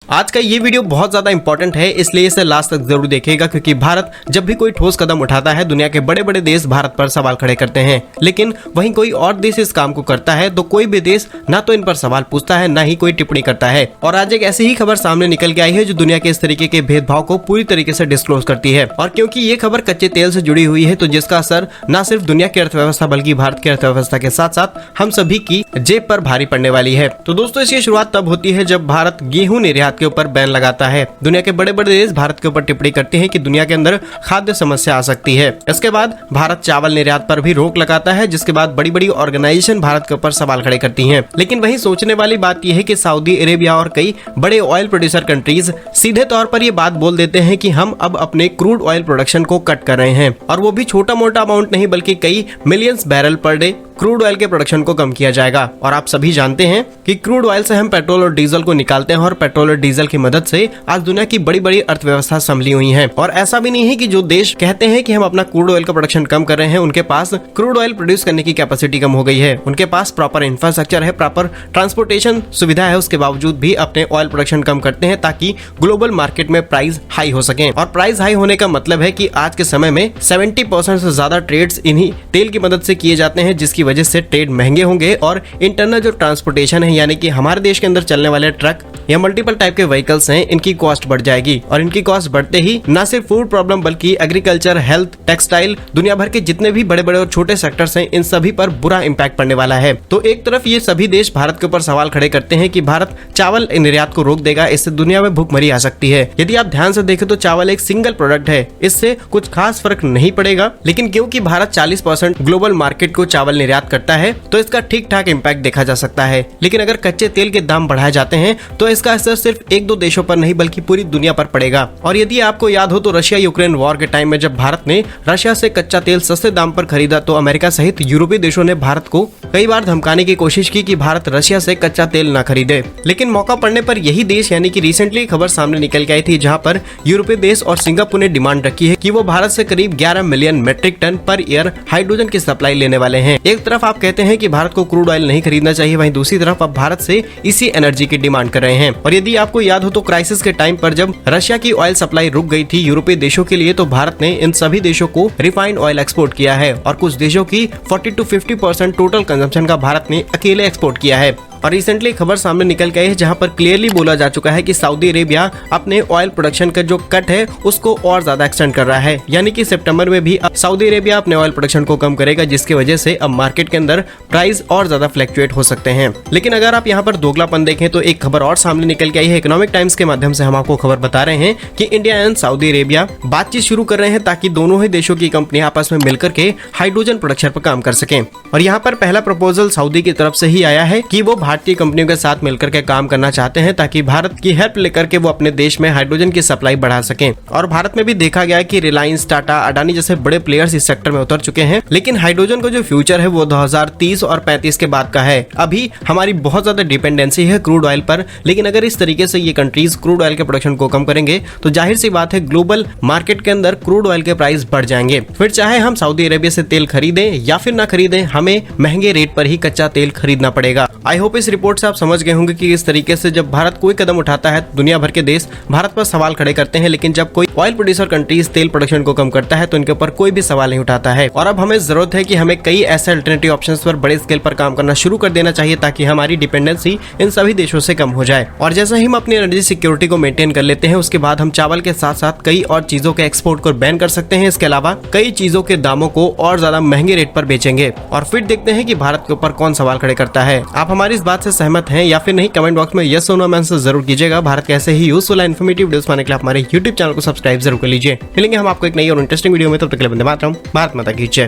आज का ये वीडियो बहुत ज्यादा इंपॉर्टेंट है, इसलिए इसे लास्ट तक जरूर देखिएगा, क्योंकि भारत जब भी कोई ठोस कदम उठाता है दुनिया के बड़े बड़े देश भारत पर सवाल खड़े करते हैं, लेकिन वहीं कोई और देश इस काम को करता है तो कोई भी देश ना तो इन पर सवाल पूछता है ना ही कोई टिप्पणी करता है। और आज एक ऐसी ही खबर सामने निकल के आई है जो दुनिया के इस तरीके के भेदभाव को पूरी तरीके से डिस्क्लोज करती है। और क्योंकि ये खबर कच्चे तेल से जुड़ी हुई है तो जिसका असर न सिर्फ दुनिया की अर्थव्यवस्था बल्कि भारत की अर्थव्यवस्था के साथ साथ हम सभी की जेब पर भारी पड़ने वाली है। तो दोस्तों, इसकी शुरुआत तब होती है जब भारत गेहूं निर्यात के ऊपर बैन लगाता है। दुनिया के बड़े बड़े देश भारत के ऊपर टिप्पणी करते हैं कि दुनिया के अंदर खाद्य समस्या आ सकती है। इसके बाद भारत चावल निर्यात पर भी रोक लगाता है, जिसके बाद बड़ी बड़ी ऑर्गेनाइजेशन भारत के ऊपर सवाल खड़े करती हैं। लेकिन वहीं सोचने वाली बात यह है कि सऊदी अरेबिया और कई बड़े ऑयल प्रोड्यूसर कंट्रीज सीधे तौर पर ये बात बोल देते हैं कि हम अब अपने क्रूड ऑयल प्रोडक्शन को कट कर रहे हैं, और वो भी छोटा मोटा अमाउंट नहीं बल्कि कई millions barrel per day crude oil के प्रोडक्शन को कम किया जाएगा। और आप सभी जानते हैं कि क्रूड ऑयल से हम पेट्रोल और डीजल को निकालते हैं, और पेट्रोल और डीजल की मदद से आज दुनिया की बड़ी बड़ी अर्थव्यवस्था संभली हुई है। और ऐसा भी नहीं है कि जो देश कहते हैं कि हम अपना क्रूड ऑयल का प्रोडक्शन कम कर रहे हैं उनके पास क्रूड ऑयल प्रोड्यूस करने की कैपेसिटी कम हो गई है। उनके पास प्रॉपर इंफ्रास्ट्रक्चर है, प्रॉपर ट्रांसपोर्टेशन सुविधा है, उसके बावजूद भी अपने ऑयल प्रोडक्शन कम करते हैं ताकि ग्लोबल मार्केट में प्राइस हाई हो सके। और प्राइस हाई होने का मतलब है कि आज के समय में 70% से ज्यादा ट्रेड्स इन्हीं तेल की मदद से किए जाते हैं, जिसकी वजह से ट्रेड महंगे होंगे। और इंटरनल जो ट्रांसपोर्टेशन है, यानी कि हमारे देश के अंदर चलने वाले ट्रक या मल्टीपल टाइप के व्हीकल्स हैं, इनकी कॉस्ट बढ़ जाएगी। और इनकी कॉस्ट बढ़ते ही न सिर्फ फूड प्रॉब्लम बल्कि एग्रीकल्चर, हेल्थ, टेक्सटाइल, दुनिया भर के जितने भी बड़े बड़े और छोटे सेक्टर्स हैं, इन सभी पर बुरा इंपैक्ट पड़ने वाला है। तो एक तरफ ये सभी देश भारत के ऊपर सवाल खड़े करते हैं कि भारत चावल निर्यात को रोक देगा, इससे दुनिया में भूखमरी आ सकती है। यदि आप ध्यान से देखें तो चावल एक सिंगल प्रोडक्ट है, इससे कुछ खास फर्क नहीं पड़ेगा। लेकिन क्योंकि भारत 40% ग्लोबल मार्केट को चावल निर्यात करता है तो इसका ठीक ठाक इंपैक्ट देखा जा सकता है। लेकिन अगर कच्चे तेल के दाम बढ़ाए जाते हैं तो इसका असर सिर्फ एक दो देशों पर नहीं बल्कि पूरी दुनिया पर पड़ेगा। और यदि आपको याद हो तो रशिया यूक्रेन वॉर के टाइम में जब भारत ने रशिया से कच्चा तेल सस्ते दाम पर खरीदा तो अमेरिका सहित यूरोपीय देशों ने भारत को कई बार धमकाने की कोशिश की कि भारत रशिया से कच्चा तेल न खरीदे। लेकिन मौका पड़ने पर यही देश, यानी कि रिसेंटली खबर सामने निकल के आई थी जहां पर यूरोपीय देश और सिंगापुर ने डिमांड रखी है कि वो भारत से करीब 11 million metric ton per year hydrogen की सप्लाई लेने वाले हैं। एक तरफ आप कहते हैं कि भारत को क्रूड ऑयल नहीं खरीदना चाहिए, वहीं दूसरी तरफ आप भारत से इसी एनर्जी की डिमांड कर रहे हैं। और यदि आपको याद हो तो क्राइसिस के टाइम पर जब रशिया की ऑयल सप्लाई रुक गई थी यूरोपीय देशों के लिए, तो भारत ने इन सभी देशों को रिफाइंड ऑयल एक्सपोर्ट किया है। और कुछ देशों की 40 to 50% टोटल कंजम्पशन का भारत ने अकेले एक्सपोर्ट किया है। और रिसेंटली खबर सामने निकल गई है जहां पर क्लियरली बोला जा चुका है कि सऊदी अरेबिया अपने ऑयल प्रोडक्शन का जो कट है उसको और ज्यादा एक्सटेंड कर रहा है, यानी कि सितंबर में भी अब सऊदी अरेबिया अपने ऑयल प्रोडक्शन को कम करेगा, जिसकी वजह से अब मार्केट के अंदर प्राइस और ज्यादा फ्लक्चुएट हो सकते हैं। लेकिन अगर आप यहाँ पर दोगलापन देखें तो एक खबर और सामने निकल के आई है। इकोनॉमिक टाइम्स के माध्यम से हम आपको खबर बता रहे हैं कि इंडिया एंड सऊदी अरेबिया बातचीत शुरू कर रहे हैं ताकि दोनों ही देशों की कंपनियां आपस में मिलकर के हाइड्रोजन प्रोडक्शन पर काम कर सकें। और यहाँ पर पहला प्रपोजल सऊदी की तरफ से ही आया है कि वो भारतीय कंपनियों के साथ मिलकर के काम करना चाहते हैं ताकि भारत की हेल्प लेकर के वो अपने देश में हाइड्रोजन की सप्लाई बढ़ा सकें। और भारत में भी देखा गया कि रिलायंस, टाटा, अडानी जैसे बड़े प्लेयर्स इस सेक्टर में उतर चुके हैं। लेकिन हाइड्रोजन का जो फ्यूचर है वो 2030 और 35 के बाद का है। अभी हमारी बहुत ज्यादा डिपेंडेंसी है क्रूड ऑयल पर, लेकिन अगर इस तरीके से ये कंट्रीज क्रूड ऑयल के प्रोडक्शन को कम करेंगे तो जाहिर सी बात है ग्लोबल मार्केट के अंदर क्रूड ऑयल के प्राइस बढ़ जाएंगे। फिर चाहे हम सऊदी अरेबिया से तेल खरीदें या फिर ना खरीदें, हमें महंगे रेट पर ही कच्चा तेल खरीदना पड़ेगा। आई होप इस रिपोर्ट से आप समझ गए होंगे कि इस तरीके से जब भारत कोई कदम उठाता है दुनिया भर के देश भारत पर सवाल खड़े करते हैं, लेकिन जब कोई ऑयल प्रोड्यूसर कंट्रीज तेल प्रोडक्शन को कम करता है तो इनके ऊपर कोई भी सवाल नहीं उठाता है। और अब हमें जरूरत है कि हमें कई ऐसे अल्टरनेटिव ऑप्शंस पर बड़े स्केल पर काम करना शुरू कर देना चाहिए ताकि हमारी डिपेंडेंसी इन सभी देशों से कम हो जाए। और जैसे ही हम अपनी एनर्जी सिक्योरिटी को मेंटेन कर लेते हैं उसके बाद हम चावल के साथ साथ कई और चीजों के एक्सपोर्ट को बैन कर सकते हैं। इसके अलावा कई चीजों के दामों को और ज्यादा महंगे रेट पर बेचेंगे। और फिर देखते हैं कि भारत के ऊपर कौन सवाल खड़े करता है। आप हमारी इस बात से सहमत हैं या फिर नहीं, कमेंट बॉक्स में यस और नो आंसर जरूर कीजिएगा। भारत के ऐसे ही यूजफुल एंड इन्फॉर्मेटिव वीडियोस पाने के लिए हमारे YouTube चैनल को सब्सक्राइब जरूर कर लीजिए। मिलेंगे हम आपको एक नई और इंटरेस्टिंग वीडियो में, तब तक के लिए वंदे मातरम, भारत माता की जय।